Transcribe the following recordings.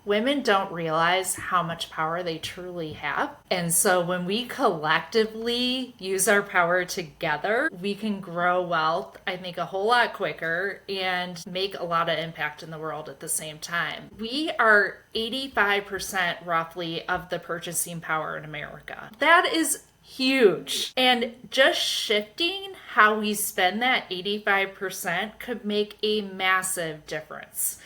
women don't realize how much power they truly have. And so when we collectively use our power together, we can grow wealth, I think, a whole lot quicker and make a lot of impact in the world at the same time. We are 85% roughly of the purchasing power in America. That is huge. And just shifting how we spend that 85% could make a massive difference.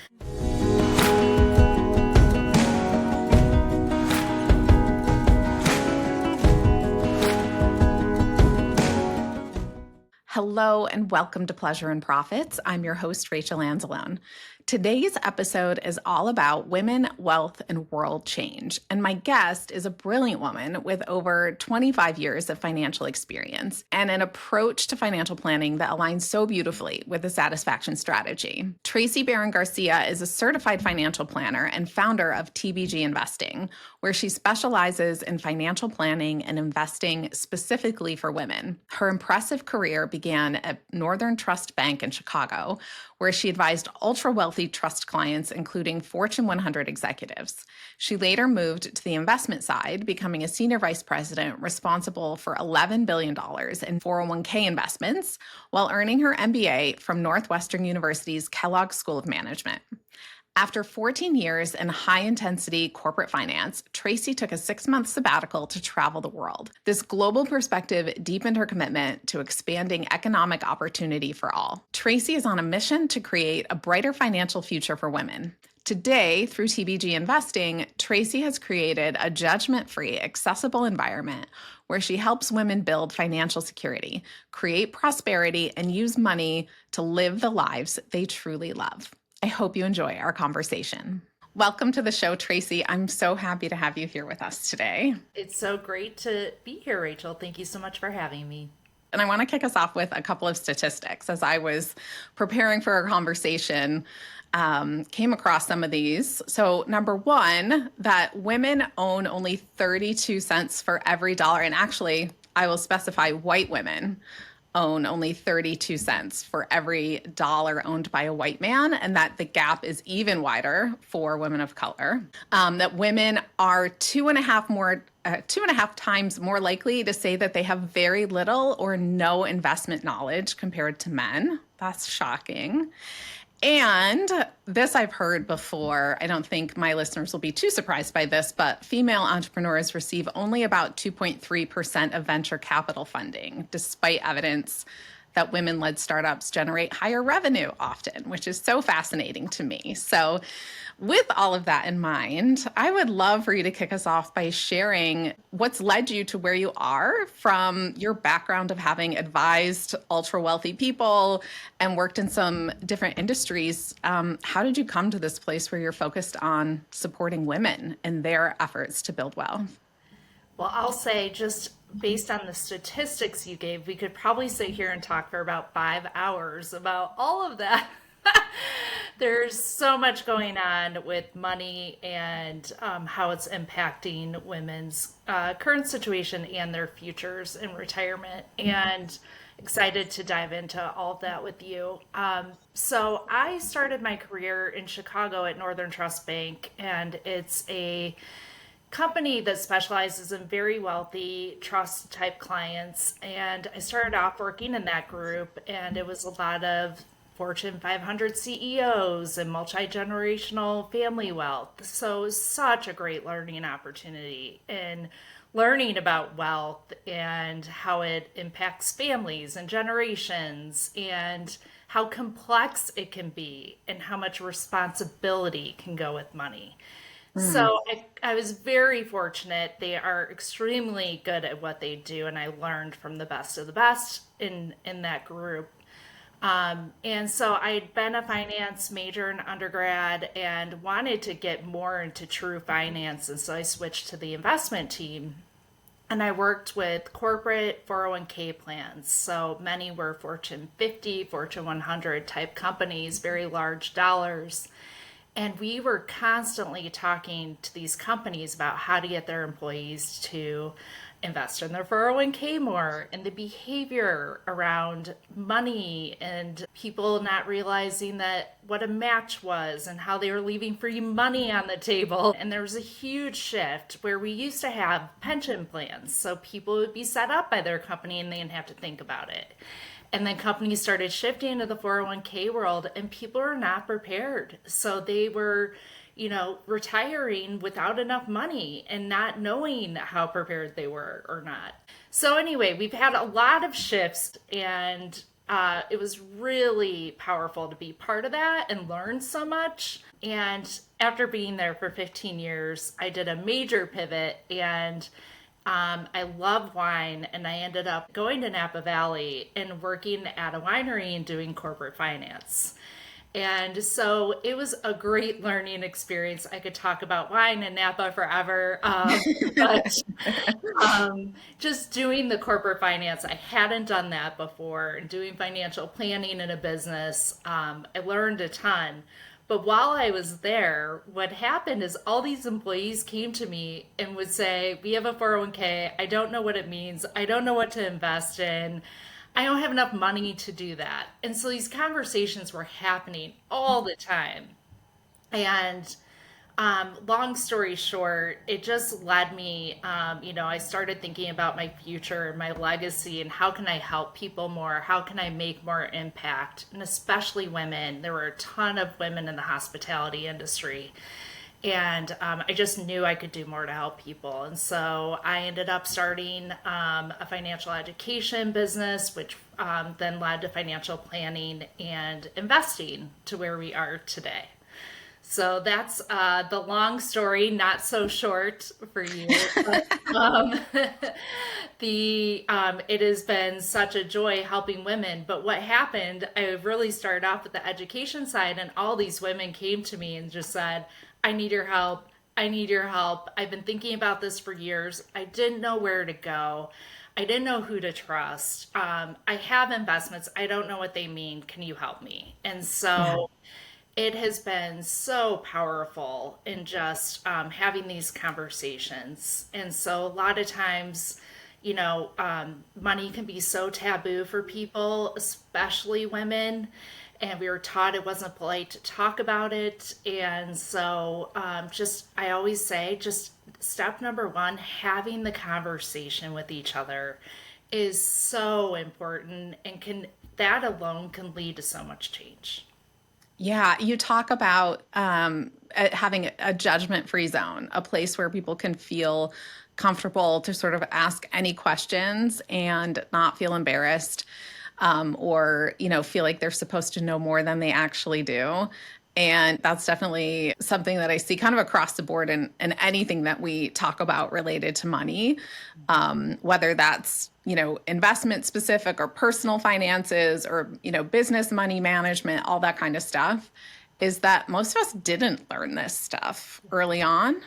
Hello and welcome to Pleasure and Profits. I'm your host, Rachel Anzalone. Today's episode is all about women, wealth, and world change. And my guest is a brilliant woman with over 25 years of financial experience and an approach to financial planning that aligns so beautifully with the Satisfaction Strategy. Tracy Barron Garcia is a certified financial planner and founder of TBG Investing, where she specializes in financial planning and investing specifically for women. Her impressive career began at Northern Trust Bank in Chicago, where she advised ultra-wealthy trust clients, including Fortune 100 executives. She later moved to the investment side, becoming a senior vice president responsible for $11 billion in 401k investments, while earning her MBA from Northwestern University's Kellogg School of Management. After 14 years in high-intensity corporate finance, Tracy took a 6-month sabbatical to travel the world. This global perspective deepened her commitment to expanding economic opportunity for all. Tracy is on a mission to create a brighter financial future for women. Today, through TBG Investing, Tracy has created a judgment-free, accessible environment where she helps women build financial security, create prosperity, and use money to live the lives they truly love. I hope you enjoy our conversation. Welcome to the show, Tracy. I'm so happy to have you here with us today. It's so great to be here, Rachel. Thank you so much for having me. And I want to kick us off with a couple of statistics. As I was preparing for our conversation, came across some of these. So number one, that women own only 32 cents for every dollar. And actually, I will specify white women own only 32 cents for every dollar owned by a white man, and that the gap is even wider for women of color. That women are two and a half times more likely to say that they have very little or no investment knowledge compared to men. That's shocking. And this I've heard before. I don't think my listeners will be too surprised by this, but female entrepreneurs receive only about 2.3% of venture capital funding, despite evidence that women-led startups generate higher revenue often, which is so fascinating to me. So with all of that in mind, I would love for you to kick us off by sharing what's led you to where you are from your background of having advised ultra-wealthy people and worked in some different industries. How did you come to this place where you're focused on supporting women in their efforts to build wealth? Well, I'll say, just based on the statistics you gave, we could probably sit here and talk for about 5 hours about all of that. There's so much going on with money and how it's impacting women's current situation and their futures in retirement. And excited to dive into all of that with you. So I started my career in Chicago at Northern Trust Bank, and it's a company that specializes in very wealthy trust type clients. And I started off working in that group, and it was a lot of Fortune 500 CEOs and multi-generational family wealth. So it was such a great learning opportunity in learning about wealth and how it impacts families and generations and how complex it can be and how much responsibility can go with money. So I was very fortunate. They are extremely good at what they do, and I learned from the best of the best in that group. And so I'd been a finance major in undergrad and wanted to get more into true finance, and so I switched to the investment team. And I worked with corporate 401k plans. So many were Fortune 50, Fortune 100 type companies, very large dollars. And we were constantly talking to these companies about how to get their employees to invest in their 401k more, and the behavior around money and people not realizing that what a match was and how they were leaving free money on the table. And there was a huge shift where we used to have pension plans. So people would be set up by their company and they didn't have to think about it. And then companies started shifting into the 401k world, and people were not prepared. So they were, retiring without enough money and not knowing how prepared they were or not. So, anyway, we've had a lot of shifts, and it was really powerful to be part of that and learn so much. And after being there for 15 years, I did a major pivot, and I love wine, and I ended up going to Napa Valley and working at a winery and doing corporate finance. And so it was a great learning experience. I could talk about wine and Napa forever, but just doing the corporate finance, I hadn't done that before. Doing financial planning in a business, I learned a ton. But while I was there, what happened is all these employees came to me and would say, "We have a 401k. I don't know what it means. I don't know what to invest in. I don't have enough money to do that." And so these conversations were happening all the time. And long story short, it just led me, I started thinking about my future and my legacy and how can I help people more? How can I make more impact? And especially women. There were a ton of women in the hospitality industry. And I just knew I could do more to help people. And so I ended up starting a financial education business, which then led to financial planning and investing to where we are today. So that's the long story, not so short for you. But, it has been such a joy helping women. But what happened, I really started off with the education side, and all these women came to me and just said, "I need your help. I need your help. I've been thinking about this for years. I didn't know where to go. I didn't know who to trust. I have investments. I don't know what they mean. Can you help me?" And so it has been so powerful in just having these conversations. And so a lot of times, money can be so taboo for people, especially women. And we were taught it wasn't polite to talk about it. And so I always say, just step number one, having the conversation with each other is so important, and that alone can lead to so much change. Yeah, you talk about having a judgment-free zone, a place where people can feel comfortable to sort of ask any questions and not feel embarrassed, or feel like they're supposed to know more than they actually do. And that's definitely something that I see kind of across the board in anything that we talk about related to money, whether that's, investment specific or personal finances or, business money management, all that kind of stuff, is that most of us didn't learn this stuff early on.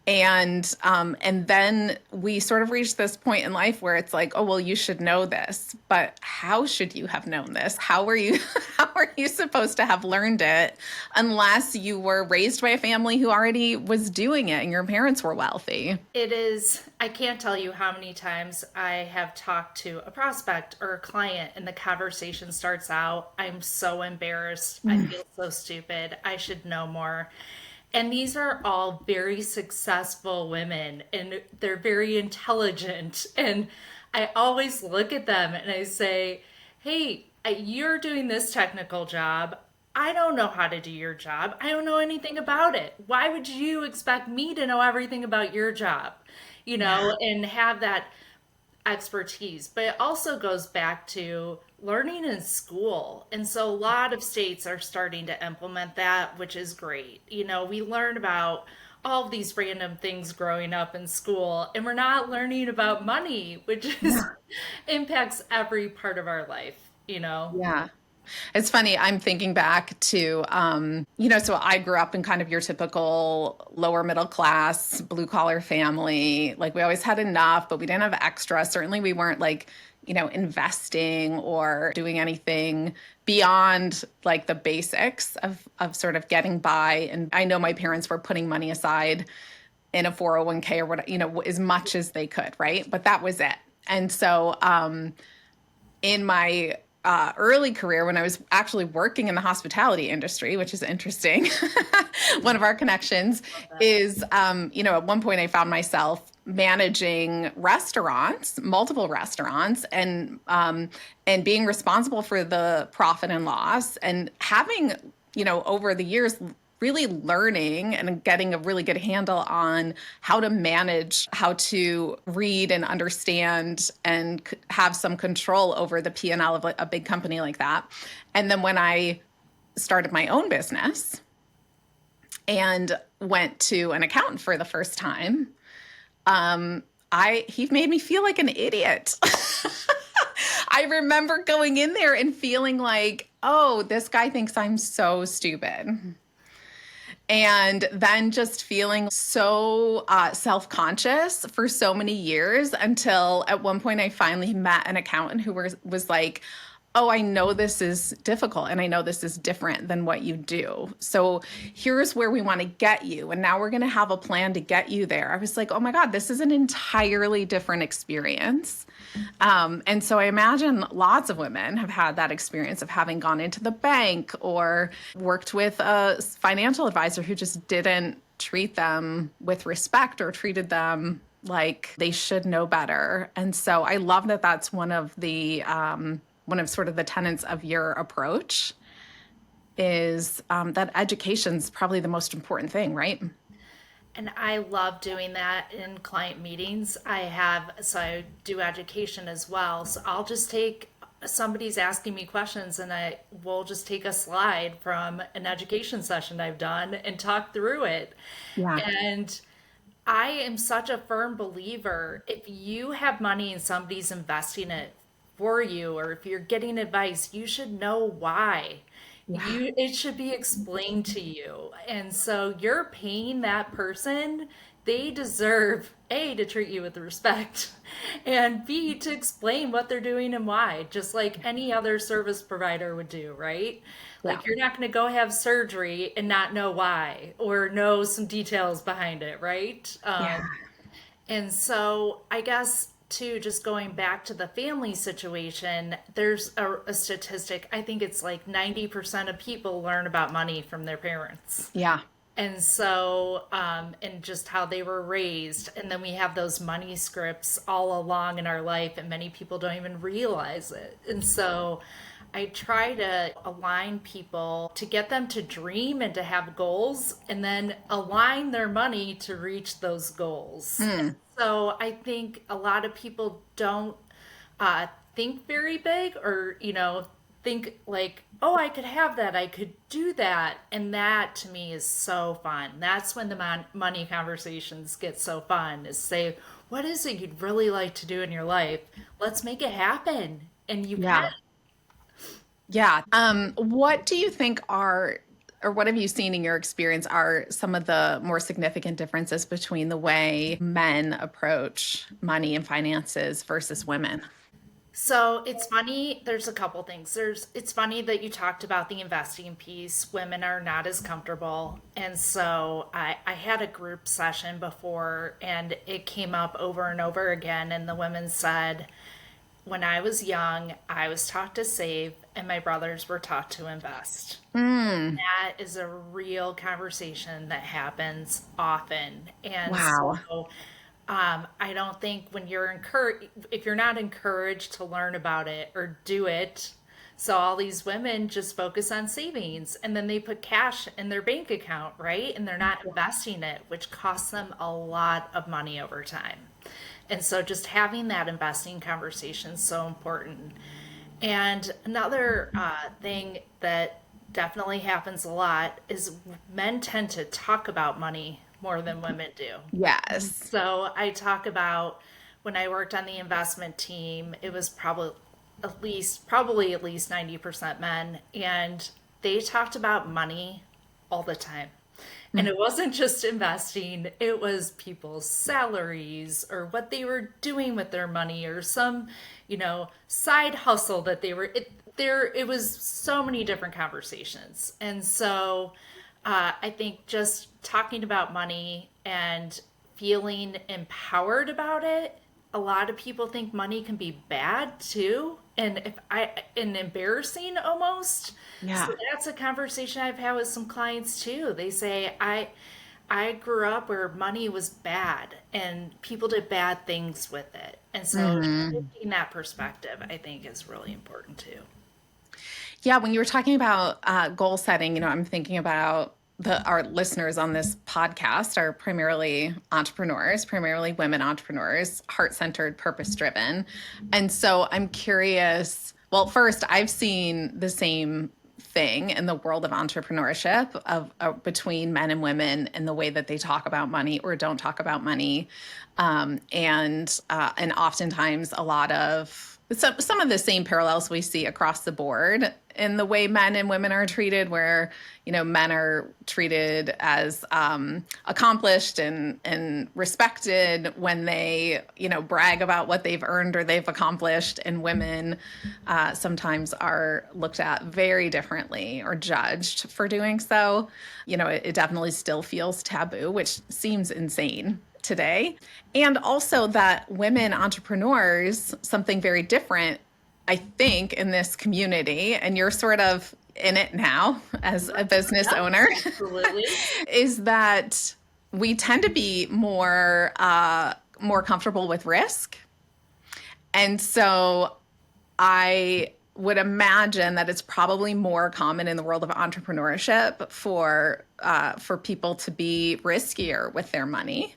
And then we sort of reach this point in life where it's like, oh, well, you should know this, but how should you have known this? How are you, how are you supposed to have learned it unless you were raised by a family who already was doing it and your parents were wealthy? It is, I can't tell you how many times I have talked to a prospect or a client and the conversation starts out, "I'm so embarrassed. I feel so stupid. I should know more." And these are all very successful women, and they're very intelligent. And I always look at them and I say, "Hey, you're doing this technical job. I don't know how to do your job. I don't know anything about it. Why would you expect me to know everything about your job?" And have that expertise. But it also goes back to learning in school. And so a lot of states are starting to implement that, which is great. We learn about all of these random things growing up in school, and we're not learning about money, which is impacts every part of our life. Yeah. It's funny. I'm thinking back to, so I grew up in kind of your typical lower middle class, blue collar family. Like we always had enough, but we didn't have extra. Certainly we weren't like, investing or doing anything beyond like the basics of sort of getting by. And I know my parents were putting money aside in a 401k or what, as much as they could, right? But that was it. And so in my early career, when I was actually working in the hospitality industry, which is interesting, one of our connections is, at one point I found myself managing restaurants, multiple restaurants, and being responsible for the profit and loss, and having, over the years, really learning and getting a really good handle on how to manage, how to read and understand and have some control over the P&L of a big company like that. And then when I started my own business and went to an accountant for the first time, he made me feel like an idiot. I remember going in there and feeling like, oh, this guy thinks I'm so stupid. And then just feeling so self-conscious for so many years until at one point I finally met an accountant who was like, oh, I know this is difficult and I know this is different than what you do. So here's where we want to get you. And now we're going to have a plan to get you there. I was like, oh my God, this is an entirely different experience. And so I imagine lots of women have had that experience of having gone into the bank or worked with a financial advisor who just didn't treat them with respect or treated them like they should know better. And so I love that that's one of sort of the tenets of your approach is that education's probably the most important thing, right? And I love doing that in client meetings. So I do education as well. So I'll just take, somebody's asking me questions and I will just take a slide from an education session I've done and talk through it. Yeah. And I am such a firm believer, if you have money and somebody's investing it for you, or if you're getting advice, you should know why. Yeah. It should be explained to you. And so you're paying that person, they deserve A, to treat you with respect, and B, to explain what they're doing and why, just like any other service provider would do, right? Yeah. Like you're not going to go have surgery and not know why or know some details behind it, right? Yeah. And so I guess too, just going back to the family situation, there's a statistic. I think it's like 90% of people learn about money from their parents. Yeah. And so, and just how they were raised. And then we have those money scripts all along in our life, and many people don't even realize it. And so I try to align people to get them to dream and to have goals, and then align their money to reach those goals. So I think a lot of people don't think very big, or, think like, oh, I could have that, I could do that. And that to me is so fun. That's when the money conversations get so fun, is say, what is it you'd really like to do in your life? Let's make it happen. And you Yeah. can. Yeah. What do you think or what have you seen in your experience are some of the more significant differences between the way men approach money and finances versus women? So it's funny, there's a couple things. It's funny that you talked about the investing piece. Women are not as comfortable. And so I had a group session before and it came up over and over again. And the women said, when I was young, I was taught to save and my brothers were taught to invest. That is a real conversation that happens often. And Wow. so I don't think when you're encouraged, if you're not encouraged to learn about it or do it, so all these women just focus on savings and then they put cash in their bank account, right? And they're not investing it, which costs them a lot of money over time. And so just having that investing conversation is so important. And another thing that definitely happens a lot is men tend to talk about money more than women do. Yes. So I talk about when I worked on the investment team, it was probably at least 90% men, and they talked about money all the time. And it wasn't just investing, it was people's salaries or what they were doing with their money or some, side hustle that they were it was so many different conversations. And so I think just talking about money and feeling empowered about it, a lot of people think money can be bad too, and embarrassing almost. Yeah. So that's a conversation I've had with some clients too. They say I grew up where money was bad and people did bad things with it. And so Mhm. shifting that perspective, I think, is really important too. Yeah, when you were talking about goal setting, I'm thinking about our listeners on this podcast are primarily entrepreneurs, primarily women entrepreneurs, heart-centered, purpose-driven. And so I'm curious, well, first, I've seen the same thing in the world of entrepreneurship of between men and women and the way that they talk about money or don't talk about money, and oftentimes a lot of some of the same parallels we see across the board in the way men and women are treated, where men are treated as accomplished and respected when they brag about what they've earned or they've accomplished, and women sometimes are looked at very differently or judged for doing so. It definitely still feels taboo, which seems insane today. And also that women entrepreneurs, something very different, I think, in this community, and you're sort of in it now as a business Yep, owner, absolutely. is that we tend to be more comfortable with risk. And so I would imagine that it's probably more common in the world of entrepreneurship for people to be riskier with their money.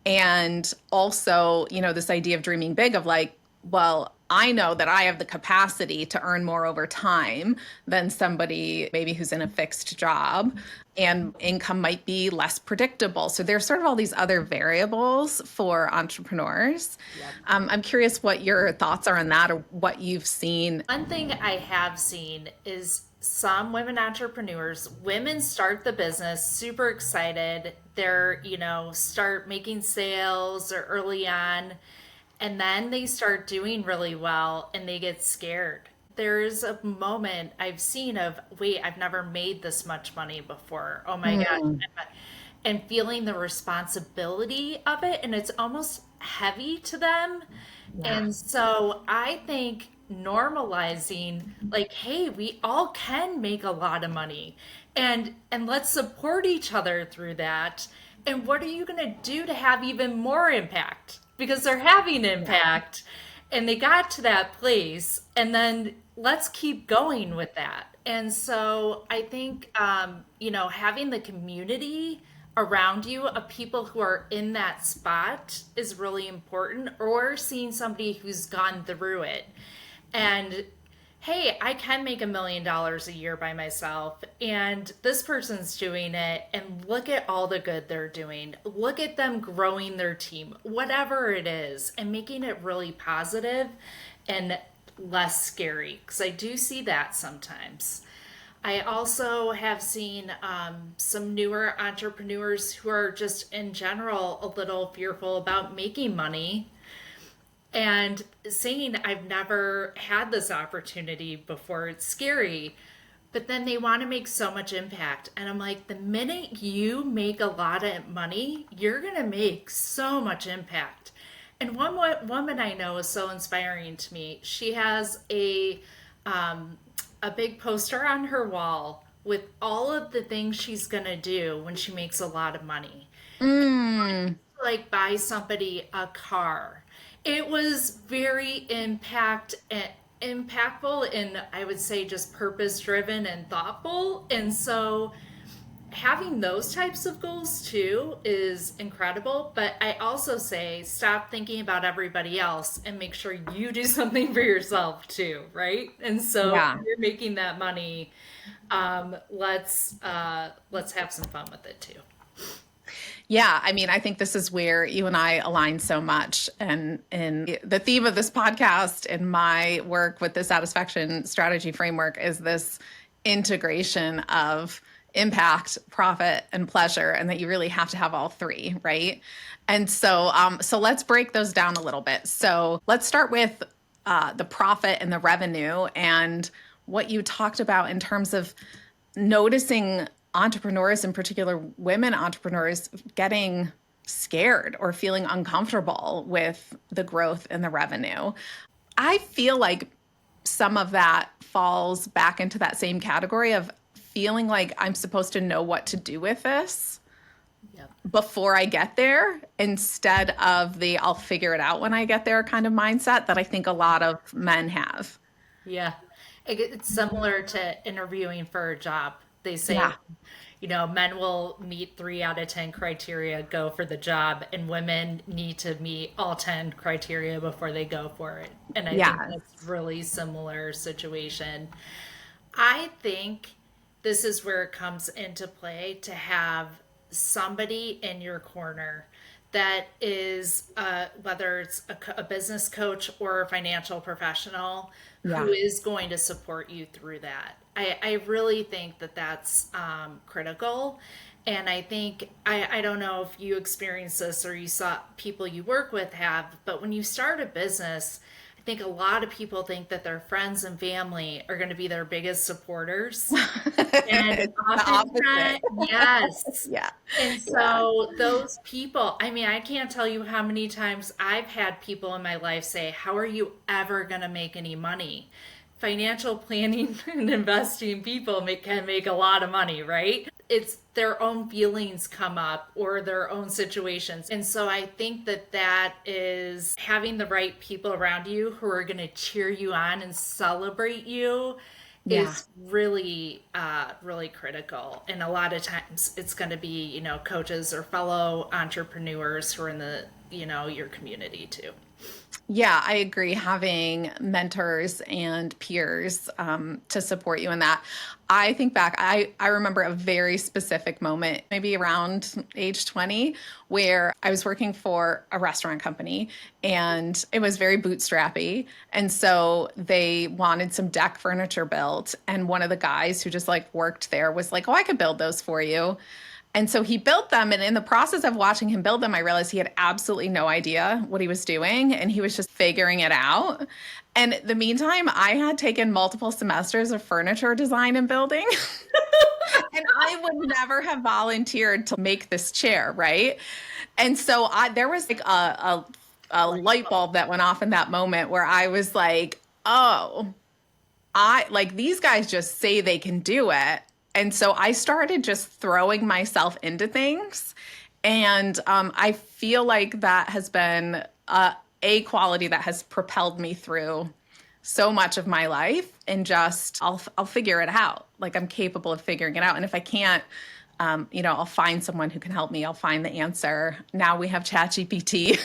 And also, this idea of dreaming big, of like, well, I know that I have the capacity to earn more over time than somebody maybe who's in a fixed job, and income might be less predictable. So there's sort of all these other variables for entrepreneurs. Yep. I'm curious what your thoughts are on that, or what you've seen. One thing I have seen is some women entrepreneurs, women start the business super excited. They're, start making sales or early on, and then they start doing really well and they get scared. There's a moment I've seen of, wait, I've never made this much money before. Oh my gosh. Mm, And feeling the responsibility of it, and it's almost heavy to them. yeah. And so I think normalizing, like, hey, we all can make a lot of money, and let's support each other through that. And what are you going to do to have even more impact? Because they're having impact and they got to that place, and then let's keep going with that. And so I think having the community around you of people who are in that spot is really important, or seeing somebody who's gone through it and, hey, I can make $1 million a year by myself, and this person's doing it, and look at all the good they're doing. Look at them growing their team, whatever it is, and making it really positive and less scary, because I do see that sometimes. I also have seen some newer entrepreneurs who are just in general a little fearful about making money and saying, I've never had this opportunity before. It's scary. But then they want to make so much impact. And I'm like, the minute you make a lot of money, you're going to make so much impact. And one woman I know is so inspiring to me. She has a big poster on her wall with all of the things she's going to do when she makes a lot of money. Mm, Like buy somebody a car. It was very impactful, and I would say just purpose driven and thoughtful. And so having those types of goals too is incredible. But I also say stop thinking about everybody else and make sure you do something for yourself too, right? And so yeah. if you're making that money, let's have some fun with it too. Yeah, I mean, I think this is where you and I align so much. And the theme of this podcast and my work with the satisfaction strategy framework is this integration of impact, profit, and pleasure, and that you really have to have all three, right? And so let's break those down a little bit. So let's start with the profit and the revenue, and what you talked about in terms of noticing entrepreneurs, in particular women entrepreneurs, getting scared or feeling uncomfortable with the growth and the revenue. I feel like some of that falls back into that same category of feeling like I'm supposed to know what to do with this Yep. before I get there, instead of the I'll figure it out when I get there kind of mindset that I think a lot of men have. Yeah. It's similar to interviewing for a job. They say, Yeah. men will meet 3 out of 10 criteria, go for the job, and women need to meet all 10 criteria before they go for it. And I think that's Yes. really similar situation. I think this is where it comes into play to have somebody in your corner that is, whether it's a business coach or a financial professional, who Yeah. is going to support you through that. I really think that that's critical. And I think, I don't know if you experienced this or you saw people you work with have, but when you start a business, I think a lot of people think that their friends and family are going to be their biggest supporters. And It's the opposite. oftentimes, yes. Yeah. And Yeah. so those people, I mean, I can't tell you how many times I've had people in my life say, how are you ever going to make any money? Financial planning and investing people can make a lot of money, right? It's their own feelings come up or their own situations. And so I think that that is having the right people around you who are going to cheer you on and celebrate you Yeah. is really really critical. And a lot of times it's going to be coaches or fellow entrepreneurs who are in the your community too. Yeah, I agree. Having mentors and peers to support you in that. I think back, I remember a very specific moment, maybe around age 20, where I was working for a restaurant company and it was very bootstrappy. And so they wanted some deck furniture built. And one of the guys who just like worked there was like, oh, I could build those for you. And so he built them. And in the process of watching him build them, I realized he had absolutely no idea what he was doing. And he was just figuring it out. And in the meantime, I had taken multiple semesters of furniture design and building. And I would never have volunteered to make this chair, right? And so there was like a light bulb that went off in that moment where I was like, oh, I like these guys just say they can do it. And so I started just throwing myself into things. And I feel like that has been a quality that has propelled me through so much of my life. And just I'll figure it out. Like I'm capable of figuring it out. And if I can't, I'll find someone who can help me. I'll find the answer. Now we have ChatGPT.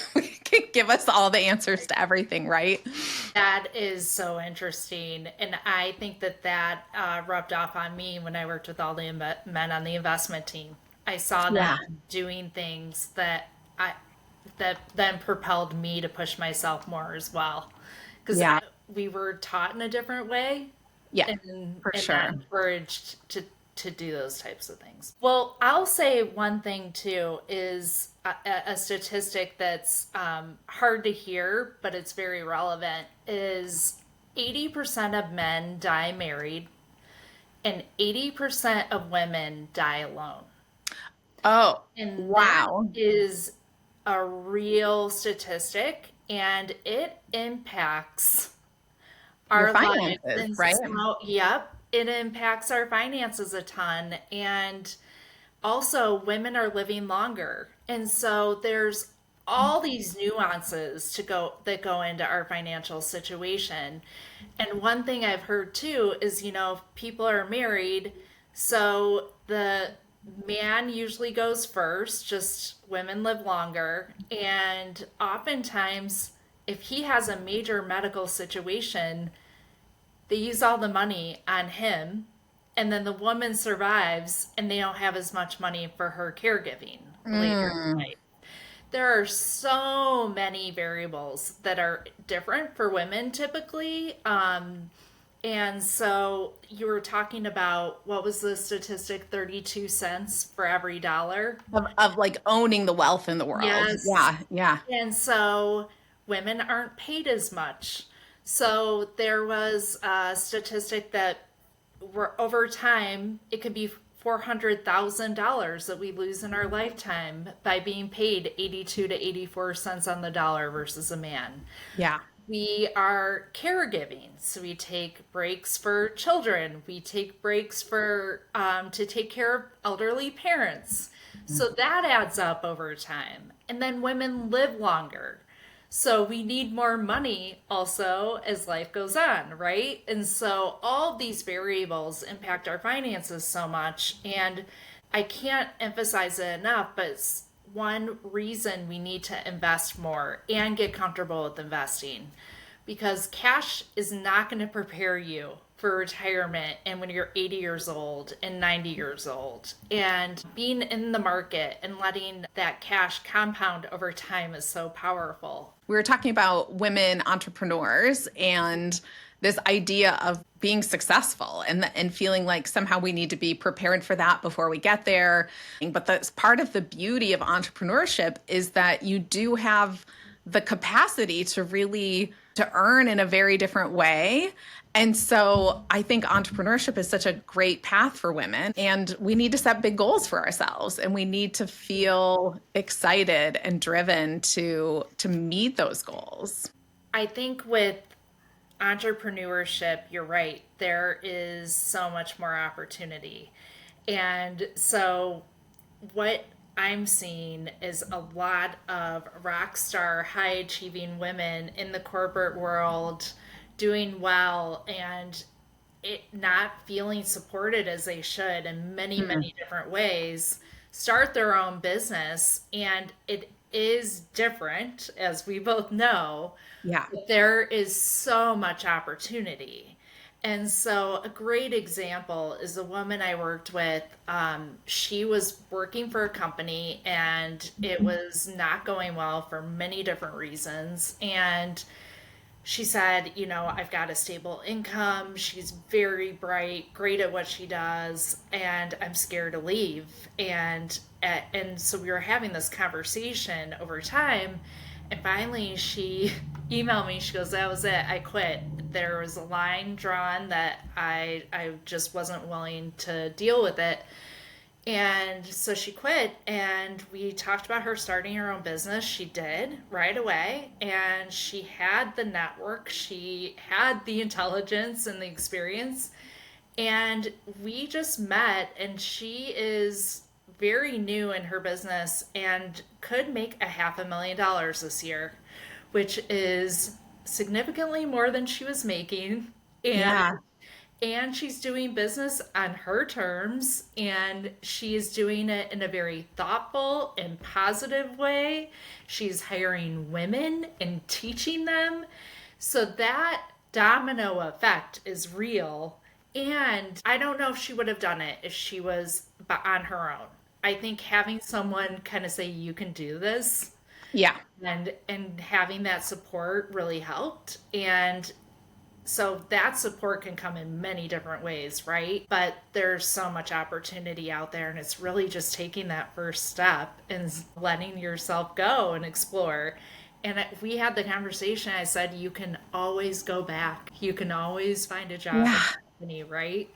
Can give us all the answers to everything, right? That is so interesting. And I think that rubbed off on me when I worked with all the men on the investment team. I saw Yeah. them doing things that then propelled me to push myself more as well. Because Yeah. we were taught in a different way Yeah, for and not sure. encouraged to do those types of things. Well, I'll say one thing too is a statistic that's hard to hear, but it's very relevant. Is 80% of men die married, and 80% of women die alone. Oh, And that wow. is a real statistic, and it impacts Your our lives. finances, And right? so, yep, it impacts our finances a ton. And also, women are living longer. And so there's all these nuances that go into our financial situation. And one thing I've heard too is, people are married, so the man usually goes first, just women live longer. And oftentimes, if he has a major medical situation, they use all the money on him, and then the woman survives and they don't have as much money for her caregiving later in Mm, life. There are so many variables that are different for women typically. And so you were talking about what was the statistic, 32 cents for every dollar? Of like owning the wealth in the world. Yes. Yeah, yeah. And so women aren't paid as much. So there was a statistic that over time, it could be $400,000 that we lose in our lifetime by being paid 82 to 84 cents on the dollar versus a man. Yeah. We are caregiving, so we take breaks for children. We take breaks for to take care of elderly parents. So that adds up over time. And then women live longer. So we need more money also as life goes on, right? And so all these variables impact our finances so much. And I can't emphasize it enough, but one reason we need to invest more and get comfortable with investing, because cash is not going to prepare you for retirement and when you're 80 years old and 90 years old. And being in the market and letting that cash compound over time is so powerful. We were talking about women entrepreneurs and this idea of being successful and feeling like somehow we need to be prepared for that before we get there. But that's part of the beauty of entrepreneurship, is that you do have the capacity to really to earn in a very different way. And so I think entrepreneurship is such a great path for women, and we need to set big goals for ourselves, and we need to feel excited and driven to meet those goals. I think with entrepreneurship, you're right, there is so much more opportunity. And so what I'm seeing is a lot of rock star, high achieving women in the corporate world doing well and it not feeling supported as they should in many, many different ways, start their own business. And it is different, as we both know, Yeah. but there is so much opportunity. And so, a great example is a woman I worked with. She was working for a company and it was not going well for many different reasons. And she said, I've got a stable income. She's very bright, great at what she does, and I'm scared to leave. And so we were having this conversation over time, and finally she emailed me. She goes, "That was it. I quit. There was a line drawn that I just wasn't willing to deal with it." And so she quit, and we talked about her starting her own business. She did right away, and she had the network, she had the intelligence and the experience. And we just met, and she is very new in her business and could make a $500,000 this year, which is significantly more than she was making. And Yeah. and she's doing business on her terms, and she's doing it in a very thoughtful and positive way. She's hiring women and teaching them. So that domino effect is real. And I don't know if she would have done it if she was on her own. I think having someone kind of say, "You can do this," Yeah. and having that support really helped. And so that support can come in many different ways, right? But there's so much opportunity out there, and it's really just taking that first step and letting yourself go and explore. And we had the conversation. I said, you can always go back. You can always find a job in Yeah. the company, right?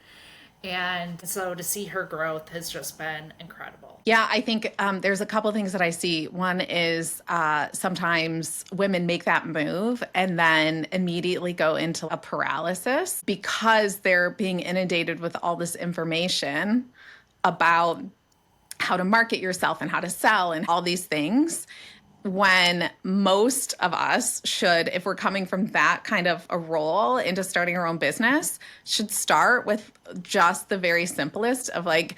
And so to see her growth has just been incredible. Yeah, I think there's a couple things that I see. One is sometimes women make that move and then immediately go into a paralysis because they're being inundated with all this information about how to market yourself and how to sell and all these things. When most of us should, if we're coming from that kind of a role into starting our own business, should start with just the very simplest of like,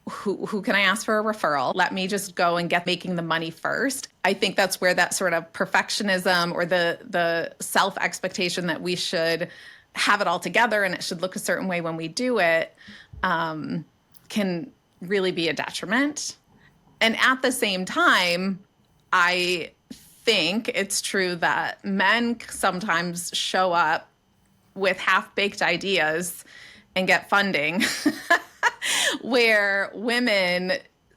who can I ask for a referral? Let me just go and get making the money first. I think that's where that sort of perfectionism or the self expectation that we should have it all together and it should look a certain way when we do it can really be a detriment. And at the same time, I think it's true that men sometimes show up with half-baked ideas and get funding where women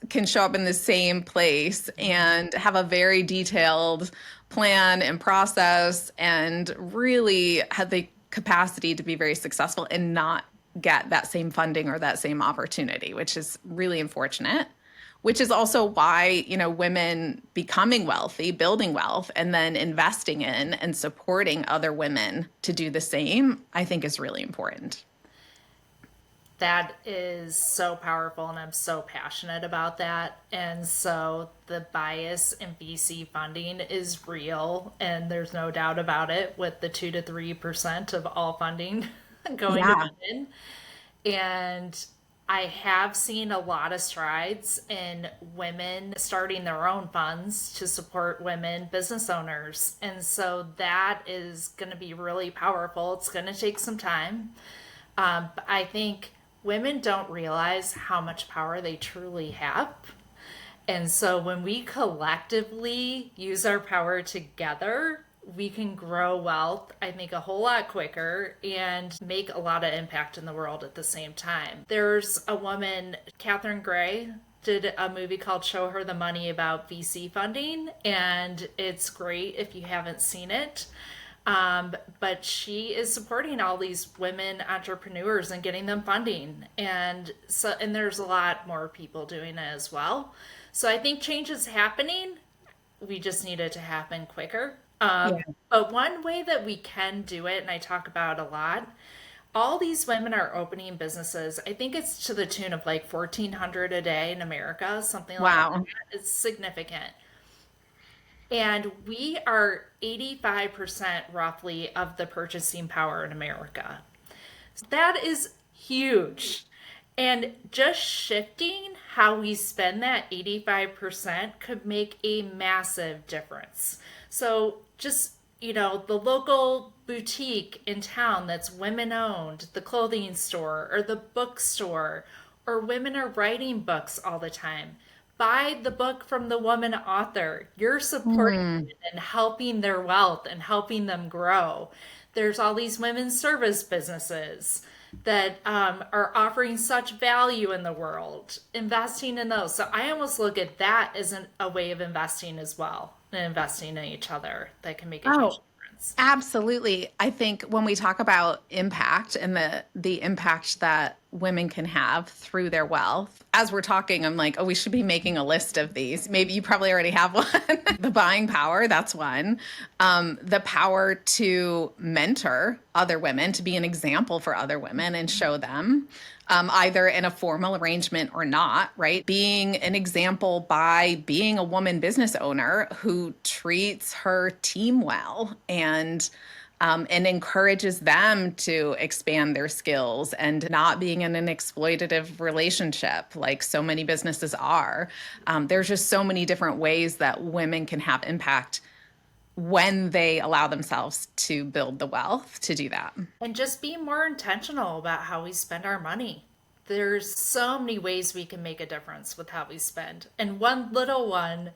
can show up in the same place and have a very detailed plan and process and really have the capacity to be very successful and not get that same funding or that same opportunity, which is really unfortunate. Which is also why, women becoming wealthy, building wealth, and then investing in and supporting other women to do the same, I think is really important. That is so powerful, and I'm so passionate about that. And so the bias in VC funding is real, and there's no doubt about it, with the 2 to 3% of all funding going to Yeah. women. And I have seen a lot of strides in women starting their own funds to support women business owners. And so that is going to be really powerful. It's going to take some time. But I think women don't realize how much power they truly have. And so when we collectively use our power together, we can grow wealth, I think, a whole lot quicker and make a lot of impact in the world at the same time. There's a woman, Catherine Gray, did a movie called Show Her the Money about VC funding, and it's great if you haven't seen it. But she is supporting all these women entrepreneurs and getting them funding. And there's a lot more people doing it as well. So I think change is happening. We just need it to happen quicker. Yeah. But one way that we can do it, and I talk about a lot, all these women are opening businesses. I think it's to the tune of like 1,400 a day in America, something like that. Wow. It's significant. And we are 85% roughly of the purchasing power in America. That is huge. And just shifting how we spend that 85% could make a massive difference. So just, the local boutique in town that's women owned, the clothing store or the bookstore, or women are writing books all the time. Buy the book from the woman author. You're supporting Mm. women and helping their wealth and helping them grow. There's all these women's service businesses that are offering such value in the world, investing in those. So I almost look at that as a way of investing as well, and investing in each other that can make a huge Oh, difference. absolutely. I think when we talk about impact and the impact that women can have through their wealth, as we're talking, I'm like, oh, we should be making a list of these. Maybe you probably already have one. The buying power, that's one. The power to mentor other women, to be an example for other women and show them. Either in a formal arrangement or not, right? Being an example by being a woman business owner who treats her team well and encourages them to expand their skills and not being in an exploitative relationship like so many businesses are. There's just so many different ways that women can have impact when they allow themselves to build the wealth to do that. And just be more intentional about how we spend our money. There's so many ways we can make a difference with how we spend. And one little one,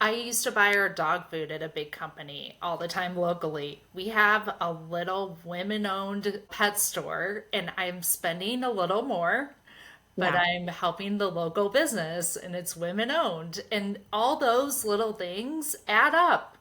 I used to buy our dog food at a big company all the time locally. We have a little women owned pet store, and I'm spending a little more, but Yeah. I'm helping the local business and it's women owned. And all those little things add up,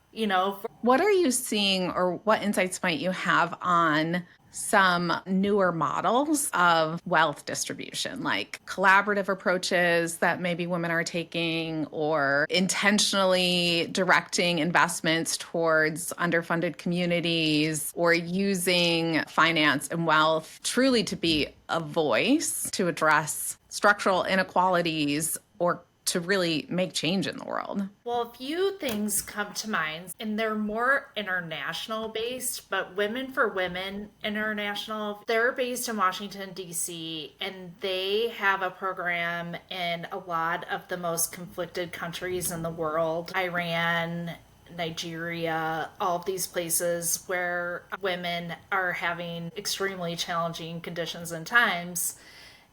What are you seeing, or what insights might you have on some newer models of wealth distribution, like collaborative approaches that maybe women are taking, or intentionally directing investments towards underfunded communities, or using finance and wealth truly to be a voice to address structural inequalities or to really make change in the world? Well, a few things come to mind, and they're more international based, but Women for Women International, they're based in Washington, D.C., and they have a program in a lot of the most conflicted countries in the world: Iran, Nigeria, all of these places where women are having extremely challenging conditions and times.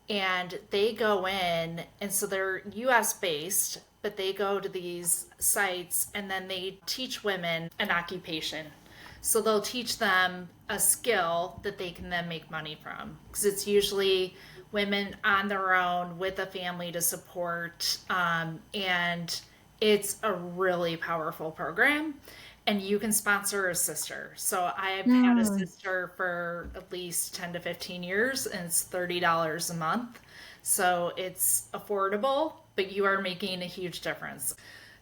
And they go in, and so they're US based, but they go to these sites and then they teach women an occupation. So they'll teach them a skill that they can then make money from. Because it's usually women on their own with a family to support. And it's a really powerful program. And you can sponsor a sister. So I've had a Mm. sister for at least 10 to 15 years, and it's $30 a month. So it's affordable, but you are making a huge difference.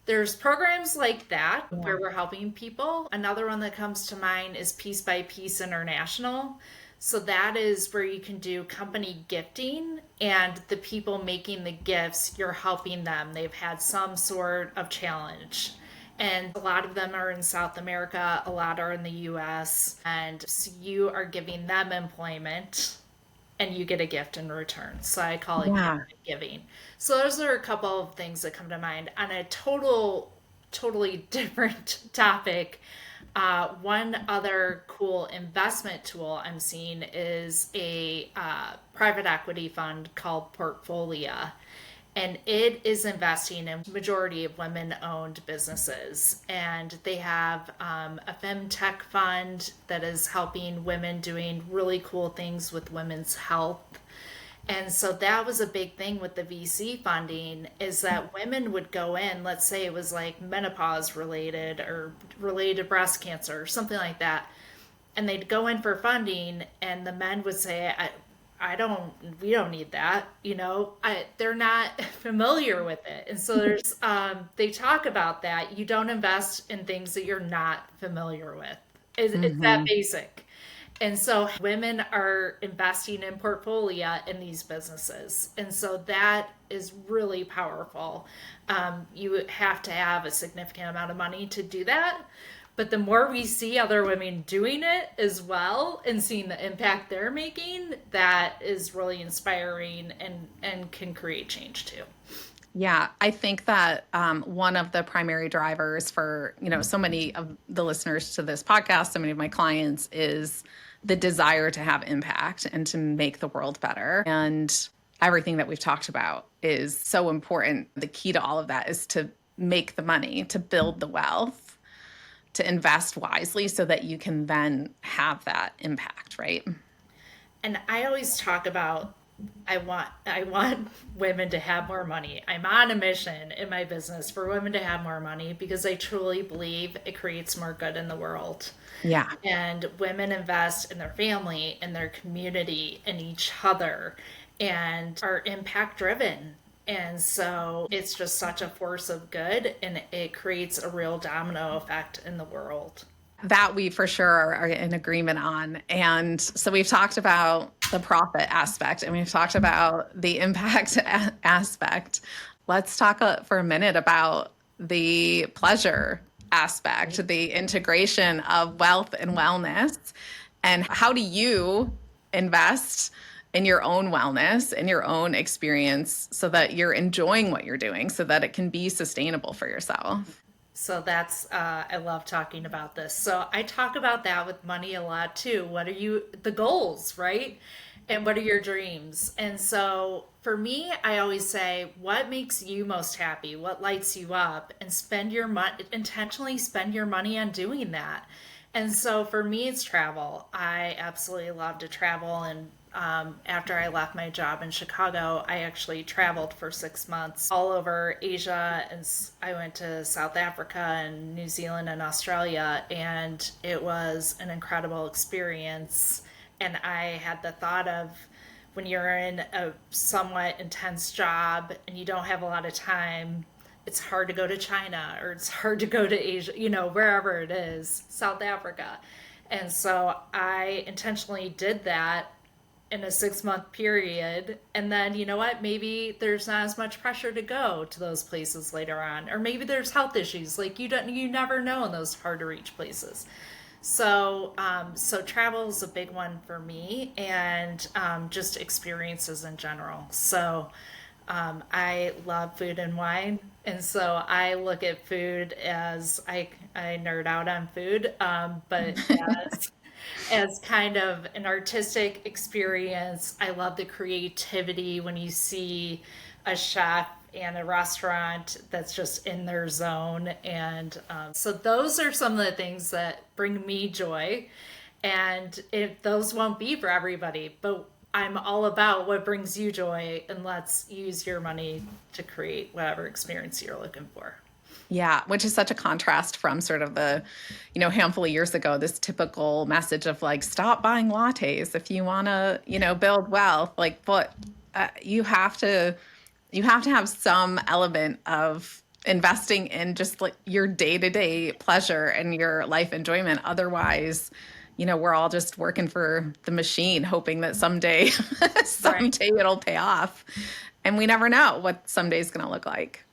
There's programs like that Yeah. where we're helping people. Another one that comes to mind is Piece by Piece International. So that is where you can do company gifting, and the people making the gifts, you're helping them. They've had some sort of challenge. And a lot of them are in South America, a lot are in the US. And so you are giving them employment and you get a gift in return. So I call it gift Yeah. giving. So those are a couple of things that come to mind. On a totally different topic, one other cool investment tool I'm seeing is a private equity fund called Portfolia, and it is investing in majority of women-owned businesses. And they have a femtech fund that is helping women doing really cool things with women's health. And so that was a big thing with the VC funding, is that women would go in, let's say it was like menopause related or related to breast cancer or something like that, and they'd go in for funding and the men would say, I don't, we don't need that, they're not familiar with it. And so they talk about that. You don't invest in things that you're not familiar with. It's that Hmm. basic. And so women are investing in portfolio in these businesses. And so that is really powerful. You have to have a significant amount of money to do that. But the more we see other women doing it as well and seeing the impact they're making, that is really inspiring and can create change too. Yeah, I think that one of the primary drivers for, so many of the listeners to this podcast, so many of my clients, is the desire to have impact and to make the world better. And everything that we've talked about is so important. The key to all of that is to make the money, to build the wealth, to invest wisely so that you can then have that impact, right? And I always talk about I want women to have more money. I'm on a mission in my business for women to have more money because I truly believe it creates more good in the world. Yeah. And women invest in their family, in their community, in each other, and are impact driven. And so it's just such a force of good, and it creates a real domino effect in the world. That we for sure are in agreement on. And so we've talked about the profit aspect and we've talked about the impact aspect. Let's talk for a minute about the pleasure aspect, the integration of wealth and wellness. And how do you invest in your own wellness and your own experience so that you're enjoying what you're doing so that it can be sustainable for yourself? So I love talking about this. So I talk about that with money a lot too. What are the goals, right? And what are your dreams? And so for me, I always say, what makes you most happy? What lights you up? And intentionally spend your money on doing that. And so for me, it's travel. I absolutely love to travel. And after I left my job in Chicago, I actually traveled for 6 months all over Asia. And I went to South Africa and New Zealand and Australia. And it was an incredible experience. And I had the thought of, when you're in a somewhat intense job and you don't have a lot of time, it's hard to go to China or it's hard to go to Asia, wherever it is, South Africa. And so I intentionally did that in a 6 month period. And then, you know what? Maybe there's not as much pressure to go to those places later on. Or maybe there's health issues. Like you never know in those hard to reach places. So travel is a big one for me, and just experiences in general. So I love food and wine, and so I look at food as I nerd out on food, but as kind of an artistic experience. I love the creativity when you see a chef and a restaurant that's just in their zone. And so those are some of the things that bring me joy. And those won't be for everybody, but I'm all about what brings you joy, and let's use your money to create whatever experience you're looking for. Yeah, which is such a contrast from sort of the, handful of years ago, this typical message of like, stop buying lattes if you want to, build wealth. Like, but you have to have some element of investing in just like your day-to-day pleasure and your life enjoyment. Otherwise, we're all just working for the machine, hoping that someday, Right. someday it'll pay off. And we never know what someday's going to look like.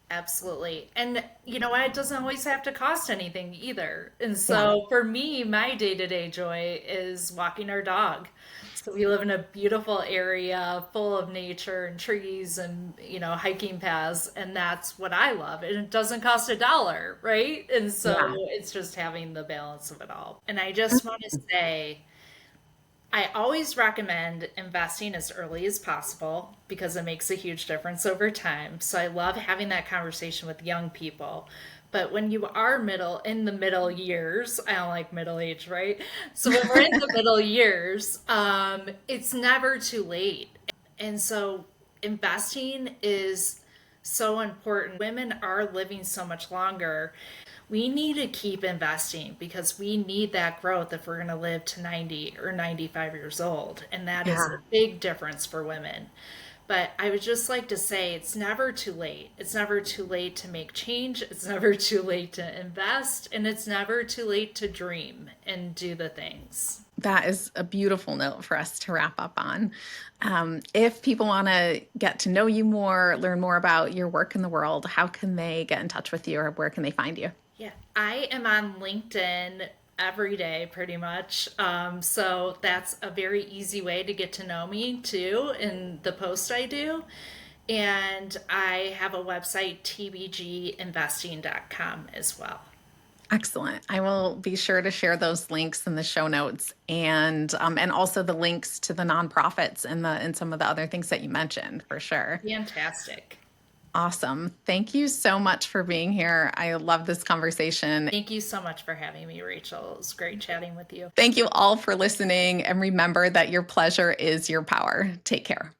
Absolutely. And you know what? It doesn't always have to cost anything either. And Yeah. so for me, my day-to-day joy is walking our dog. So we live in a beautiful area full of nature and trees and, hiking paths. And that's what I love. And it doesn't cost $1, right? And so Yeah. it's just having the balance of it all. And I just want to say, I always recommend investing as early as possible because it makes a huge difference over time. So I love having that conversation with young people. But when you are in the middle years, I don't like middle age, right? So when we're in the middle years, it's never too late. And so investing is so important. Women are living so much longer. We need to keep investing because we need that growth if we're going to live to 90 or 95 years old. And that is a Yeah. big difference for women. But I would just like to say it's never too late. It's never too late to make change. It's never too late to invest. And it's never too late to dream and do the things. That is a beautiful note for us to wrap up on. If people want to get to know you more, learn more about your work in the world, how can they get in touch with you or where can they find you? Yeah, I am on LinkedIn every day pretty much. So that's a very easy way to get to know me too in the post I do. And I have a website, tbginvesting.com as well. Excellent. I will be sure to share those links in the show notes and also the links to the nonprofits and some of the other things that you mentioned for sure. Fantastic. Awesome. Thank you so much for being here. I love this conversation. Thank you so much for having me, Rachel. It was great chatting with you. Thank you all for listening and remember that your pleasure is your power. Take care.